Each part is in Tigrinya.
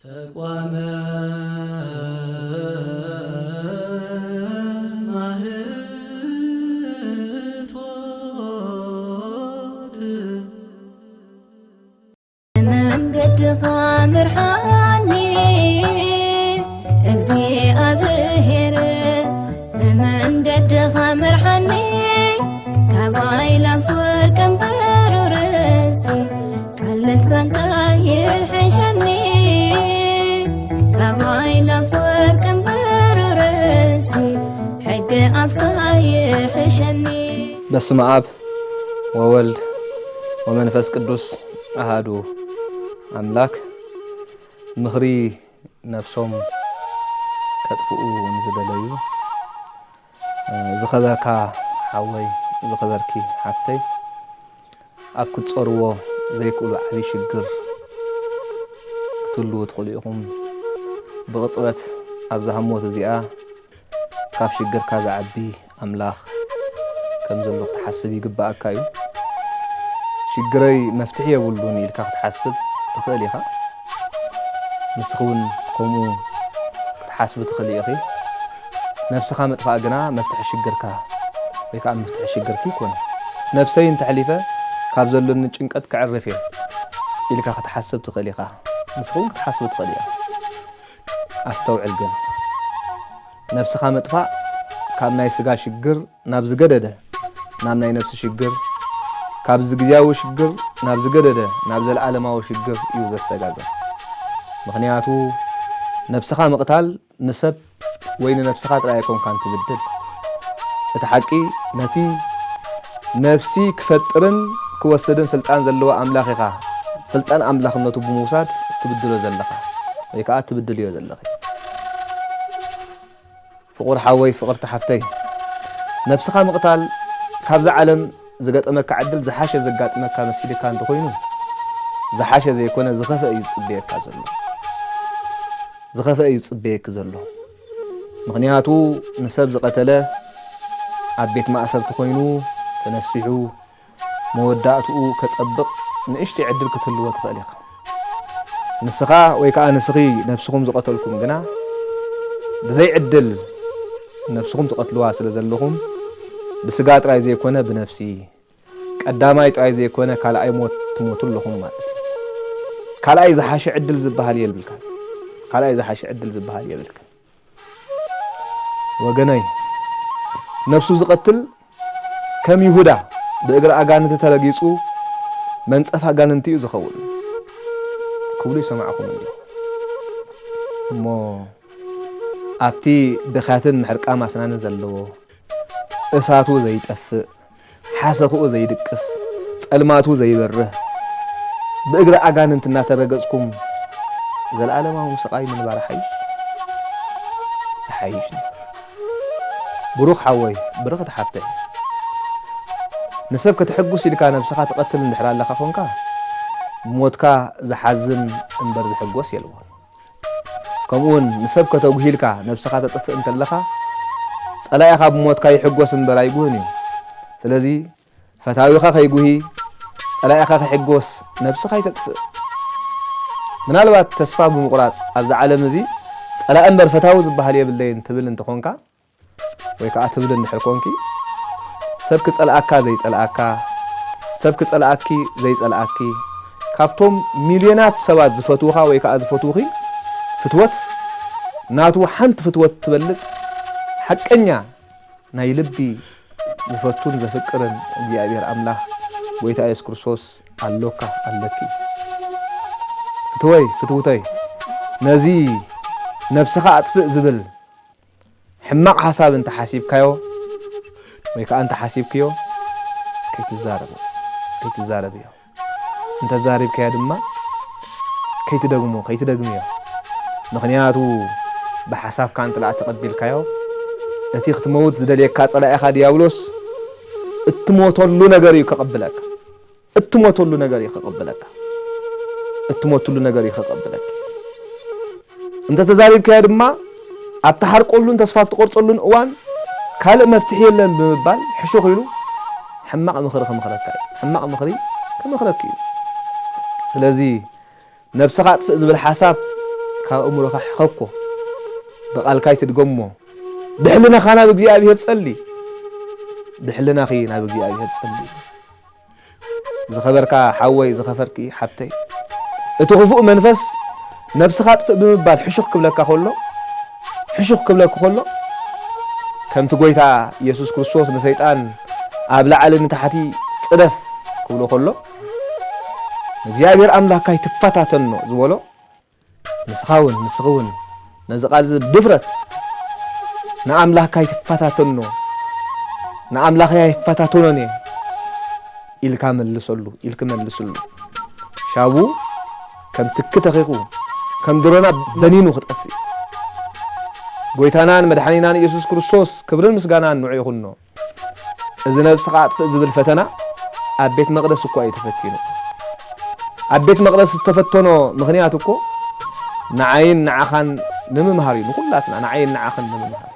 ተቋመ ማህቶት መንገድ ኻምርሃኒ እግዚአብሔር መንገድ ኻምርሃኒ ከባይላ ፍርቀም በሩርሲ ካለሳንታ ይሕሸኒ ከባይላ ፍርቀም በሩርሲ ሕግ አፍካ ይሕሸኒ በስመ አብ ወወልድ ወመንፈስ ቅዱስ አሃዱ አምላክ ምኽሪ ነፍሶም ከጥፍኡ ንዝደለዩ ዝኸበርካ ሓወይ ዝኸበርኪ ሓፍተይ ኣብ ክትፀርዎ ዘይክእሉ ዓብይ ሽግር ክትህልው ትኽእሉ ኢኹም ብቕፅበት ኣብ ዝሃሞት እዚኣ ካብ ሽግርካ ዝዓቢ ኣምላኽ ከም ዘሎ ክትሓስብ ይግባአካ እዩ ሽግረይ መፍትሒ የብሉን ኢልካ ክትሓስብ ትኽእል ኢኻ ንስኺ እውን ከምኡ ክትሓስብ ትኽእል ኢኺ ነፍስኻ ምጥፋእ ግና መፍትሒ ሽግርካ ወይ ከዓ መፍትሒ ሽግርኪ ይኮነ ነፍሰይ እንተሕሊፈ ካብ ዘሎኒ ጭንቀት ክዕርፍ እየ ኢልካ ክትሓስብ ትኽእል ኢኻ ንስኺ እውን ክትሓስብ ትኽእል ኢኻ ኣስተውዕል ግን ነፍስኻ ምጥፋእ ካብ ናይ ስጋ ሽግር ናብ ዝገደደ ናብ ናይ ነፍሲ ሽግር ካብ ዝግዝያዊ ሽግር ናብ ዝገደደ ናብ ዘለዓለማዊ ሽግር እዩ ዘሰጋገር ምኽንያቱ ነፍስኻ ምቕታል ንሰብ ወይ ንነፍስኻ ጥራይ ኣይኮንካ ትብድል እቲ ሓቂ ነቲ ነፍሲ ክፈጥርን ክወስድን ስልጣን ዘለዎ ኣምላኽ ኢኻ ስልጣን ኣምላኽነቱ ብምውሳድ ትብድሎ ዘለኻ ወይ ከዓ ትብድልዮ ዘለኺ ፍቑር ሓወይ ፍቕርቲ ሓፍተይ ነፍስኻ ምቕታል ካብዚ ዓለም ዝገጠመካ ዕድል ዝሓሸ ዘጋጥመካ መሲልካ እንተኮይኑ ዝሓሸ ዘይኮነ ዝኸፈ እዩ ዝፅበየካ ዘሎ ዝኸፈ እዩ ዝፅበየክ ዘሎ ምኽንያቱ ንሰብ ዝቐተለ ኣብ ቤት ማእሰርቲ ኮይኑ ተነሲሑ መወዳእትኡ ከፀብቕ ንእሽተይ ዕድል ክትህልዎ ትኽእል ኢኻ ንስኻ ወይ ከዓ ንስኺ ነፍስኹም ዝቐተልኩም ግና ብዘይ ዕድል ነፍስኹም ትቐትልዋ ስለ ዘለኹም ብስጋ ጥራይ ዘይኮነ ብነፍሲ ቀዳማይ ጥራይ ዘይኮነ ካልኣይ ሞት ትሞቱ ኣለኹም ማለት እዩ ካልኣይ ዝሓሸ ዕድል ዝበሃል የብልካ ካልኣይ ዝሓሸ ዕድል ዝበሃል የብልካ ወገነይ ነፍሱ ዝቐትል ከም ይሁዳ ብእግሪ ኣጋንንቲ ተረጊፁ መንፀፍ ኣጋንንቲ እዩ ዝኸውን ክብሉ ይሰማዕኹም እዩ እሞ ኣብቲ ብኻትን ምሕርቃም ኣስናንን ዘለዎ እሳቱ ዘይጠፍእ ሓሰኽኡ ዘይድቅስ ጸልማቱ ዘይበርህ ብእግሪ ኣጋንንት እናተረገጽኩም ዘለዓለማዊ ስቃይ ምንባር ሓይሽኒ ብሩኽ ሓወይ ብርኽቲ ሓፍተይ ንሰብ ክትሕጉስ ኢልካ ነፍስኻ ትቐትል እንድሕር ኣለኻ ኮንካ ብሞትካ ዝሓዝን እምበር ዝሕጎስ የልዎን ከምኡውን ንሰብ ከተጉሂልካ ነፍስኻ ተጥፍእ እንተለኻ ጸላኢኻ ብሞትካ ይሕጎስ እምበር ኣይጉህን እዩ ስለዚ ፈታዊኻ ከይጉሂ ጸላኢኻ ክሕጎስ ነፍስኻ ይተጥፍእ ምናልባት ተስፋ ብምቑራጽ ኣብዚ ዓለም እዚ ጸላኢ እምበር ፈታዊ ዝበሃል የብለይን ትብል እንትኾንካ ወይ ከዓ ትብል እንድሕር ኮንኪ ሰብ ክጸልኣካ ዘይጸልኣካ ሰብ ክጸልኣኪ ዘይጸልኣኪ ካብቶም ሚልዮናት ሰባት ዝፈትውኻ ወይ ከዓ ዝፈትውኺ ፍትወት ናቱ ሓንቲ ፍትወት ትበልጽ ሓቀኛ ናይ ልቢ ዝፈቱን ዘፍቅርን እግዚአብሔር ኣምላኽ ጎይታ ኢየሱስ ክርስቶስ ኣሎካ ኣለኪ ፍትወይ ፍትውተይ ነዚ ነፍስኻ ኣጥፍእ ዝብል ሕማቕ ሓሳብ እንተ ሓሲብካዮ ወይ ከዓ እንተ ሓሲብክዮ ከይትዛረብ እዮ እንተዛሪብካዮ ድማ ከይትደግምዮ ምኽንያቱ ብሓሳብካ እንጥላዕ ተቐቢልካዮ እቲ ክትመውት ዝደልየካ ጸላኢኻ ዲያብሎስ እትሞተሉ ነገር እዩ ከቐብለካ እትሞተሉ ነገር እዩ ከቐብለካ እንተ ተዛሪብካዮ ድማ ኣብ ተሓርቆሉን ተስፋ ትቆርጸሉን እዋን ካልእ መፍትሒ የለን ብምባል ሕሹኽ ኢሉ ሕማቕ ምኽሪ ከመኽረካ እዩ ስለዚ ነፍስኻ ኣጥፍእ ዝብል ሓሳብ كأمرك حقكو بقالكاي تدقمو بحلنا خانا بإግዚአብሔር ጸلي بحلنا خينا بإግዚአብሔር ጸلي زخبرك حوي زخفركي حبتي اتغفؤ منفس نفسك اطفئ بمبال حشوك كبلك خلو حشوك كبلك خلو كم تقويتا يسوس كريستوس نسيطان ابلع على نتحتي صدف كبلو خلو እግዚአብሔር አምላካይ ትፈታተኖ ዝወሎ ንስኻውን ነዝቃል ድፍረት ንአምላካይ ትፈታተኖ ንአምላካይ ይፈታተኖኒ ኢልካ መልሰሉ ሻቡ ከም ትክተኺቁ ከም ድሮና በኒኑ خطفي ጎይታናን መድኃኒናን ኢየሱስ ክርስቶስ ክብርን ምስጋናን ንዑ ይኹኖ እዚ ነብስኻ አጥፍእ ዝብል ፈተና ኣብ ቤት መቅደስ እኮ ኣይተፈቲኑ ኣብ ቤት መቅደስ ዝተፈተኖ ምኽንያት እኮ ንዓይን ንዓኻን ንምምሃር እዩ ንኩላትና ንዓይን ንዓኻን ንምምሃር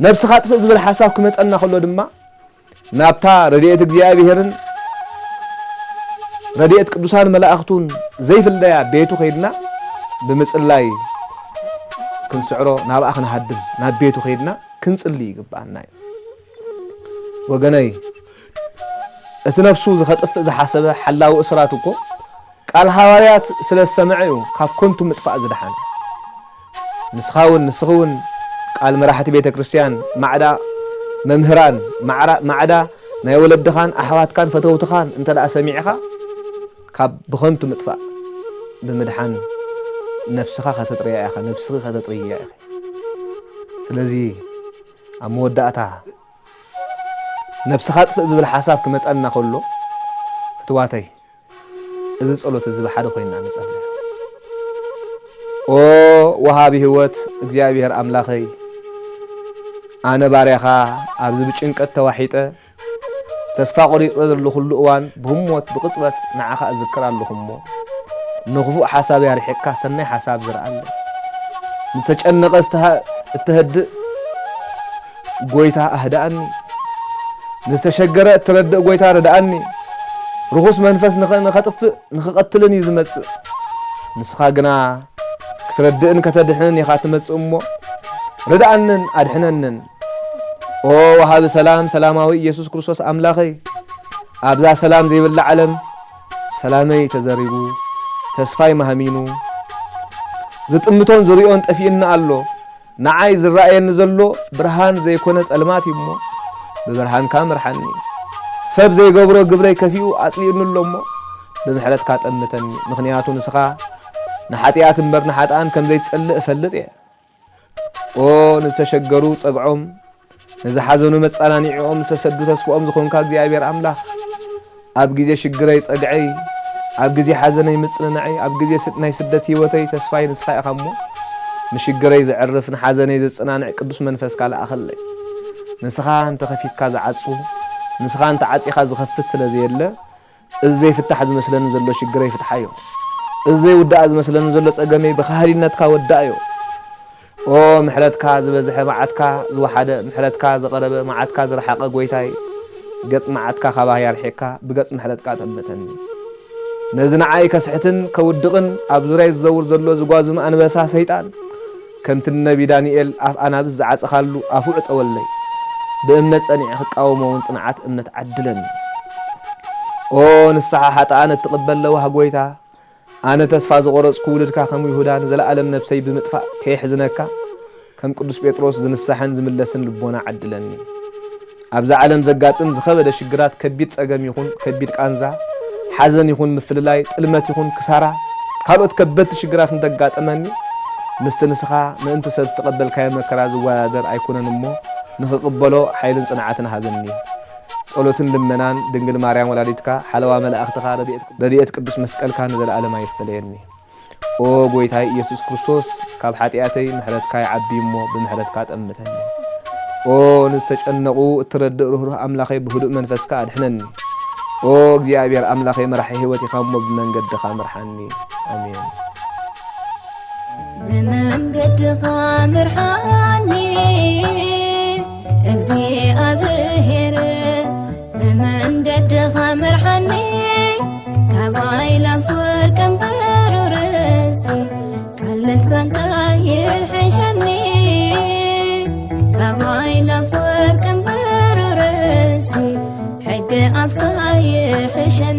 ነብስኻ አጥፍእ ዝብል ሓሳብ ክመፀና ከሎ ድማ ናብታ ረድኤት እግዚአብሔርን ረድኤት ቅዱሳን መላእኽቱን ዘይፍለያ ቤቱ ኸይድና ብምጽላይ ክንስዕሮ ናብ ኣኽና ሃድም ናብ ቤቱ ኸይድና ክንጽሊ ይግባአና ወገነይ እቲ ነፍሱ ዝኸጥፍእ ዝሓሰበ ሓላዊ እስራት እኮ ቃል ሐዋርያት ስለ ሰምዑ ካብ ኮንቱ ምጥፋእ ዝድሓነ ንስኻውን ቃል መራሕቲ ቤተ ክርስቲያን ማዕዳ መምህራን ማዕዳ ናይ ወለድኻን ኣሕዋትካን ፈተውትኻን እንተዳ ሰሚዕኻ ካብ ብኾንቱ ምጥፋእ ብምድሓን ነፍስኻ ከተጥርያ ኢኻ ነፍስኻ ከተጥርያ ኢኻ ስለዚ ኣብ መወዳእታ ነፍስኻ ጥፍእ ዝብል ሓሳብ ክመፀና ከሎ ፍትዋተይ እዚ ጸሎት እዚ ብሓደ ኮይና ንጸልይ ኦ ወሃቢ ህይወት እግዚአብሔር አምላኸይ ኣነ ባርያኻ ኣብዚ ብጭንቀት ተዋሒጠ ተስፋ ቆሪፀ ዘሎ ኩሉ እዋን ብህሞት ብቅጽበት ንዓኻ እዝክር ኣለኹሞ ንኽፉእ ሓሳብ ያርሕካ ሰናይ ሓሳብ ዝረአለ ንተጨነቀ እትህድእ ጎይታ ኣህዳእኒ ንተሸገረ እትረድእ ጎይታ ረዳእኒ ርኹስ መንፈስ ንኸጥፍእ ንኽቐትልን እዩ ዝመጽእ ንስኻ ግና ክትረድእን ከተድሕንን ኢኻ ትመጽእ እሞ ረዳእንን ኣድሕነንን ኦ ወሃቢ ሰላም ሰላማዊ ኢየሱስ ክርስቶስ ኣምላኸይ ኣብዛ ሰላም ዘይብላ ዓለም ሰላመይ ተዘሪቡ ተስፋይ ማህሚኑ ዝጥምቶን ዝሪኦን ጠፊእና ኣሎ ንዓይ ዝረአየኒ ዘሎ ብርሃን ዘይኮነ ጸልማት እሞ ብብርሃንካ ምርሓኒ ሰብ ዘይገብሮ ግብረይ ከፊኡ ኣጽሊኡኒ እሞ ብምሕረትካ ጠምተኒ ምኽንያቱ ንስኻ ንሓጢኣት እምበር ንሓጣን ከም ዘይትጸልእ እፈልጥ እየ ኦ ንዝተሸገሩ ጸብዖም ንዝሓዘኑ መጸናኒዕኦም ዝተሰዱ ተስፍኦም ዝኾንካ እግዚአብሔር ኣምላኽ ኣብ ግዜ ሽግረይ ጸግዐይ ኣብ ግዜ ሓዘነይ ምጽንናዕይ ኣብ ግዜ ናይ ስደት ህይወተይ ተስፋይ ንስኻ ኢኻ እሞ ንሽግረይ ዝዕርፍ ንሓዘነይ ዘጽናንዕ ቅዱስ መንፈስካ ለኣኸለይ ንስኻ እንተኸፊትካ ዝዓጹ ንስኻ እንተ ዓጺኻ ዝኸፍት ስለ ዘየለ እዚ ዘይፍታሕ ዝመስለኒ ዘሎ ሽግረይ ፍትሓዮ እዚ ዘይውዳእ ዝመስለኒ ዘሎ ጸገመይ ብኻህሊነትካ ወዳእዮ ኦ ምሕረትካ ዝበዝሐ መዓትካ ዝወሓደ ምሕረትካ ዝቐረበ መዓትካ ዝረሓቐ ጎይታይ ገጽ መዓትካ ካባህ ያርሕካ ብገጽ ምሕረትካ ጠምተኒ ነዚ ንዓይ ከስሕትን ከውድቕን ኣብ ዙርያይ ዝዘውር ዘሎ ዝጓዙም ኣንበሳ ሰይጣን ከምቲ ነቢ ዳንኤል ኣፍ ኣናብስ ዝዓጽኻሉ ኣፉዕ ጸወለይ بأمنة صنيع خقاومون صنعات أمنة عدلن او نصح حتى أنا تقبل له هغويتا أنا تسفى زغرس كولدك خم يهودا نزل عالم نفسي بمطفى كي حزنك كم قدوس بيتروس زنسحن زملسن لبونا عدلني ابز عالم زغاطم زخبده شجرات كبيت صقم يكون كبيت قانزا حزن يكون مفللاي طلمت يكون كسارا كالوت كبت شجرات نتغاطمني مستنسخا ما انت سب تقبل كاي مكرا زوادر ايكونن مو نخقبلو حيلن صنعاتنا هابني ጸሎትን ልመናን ድንግል ማርያም ወላዲትካ ሐለዋ መላእክትካ ረድኤት ቅዱስ መስቀል ካን ዘለዓለም አይፈለየኒ ኦ ጎይታይ ኢየሱስ ክርስቶስ ካብ ኃጢአተይ ምሕረትካ ይዓቢሞ ብምሕረትካ ጠምተኒ ኦ ንተጨነቁ እትረድእ ሩህሩህ አምላኸይ ብህዱእ መንፈስካ አድሕነኒ ኦ እግዚአብሔር አምላኸይ መራሒ ህይወት ይኻሞ በመንገድኻ ምርሓኒ አሜን በመንገድኻ ምርሓኒ እግዚአብሔር መንገድኻ ምርሓኒ ካባይ ላፍወር ቀንበሩ ርእሲ ካለ سانتاي حشني كواي لفور كمبر رسي حق أفكاي حشني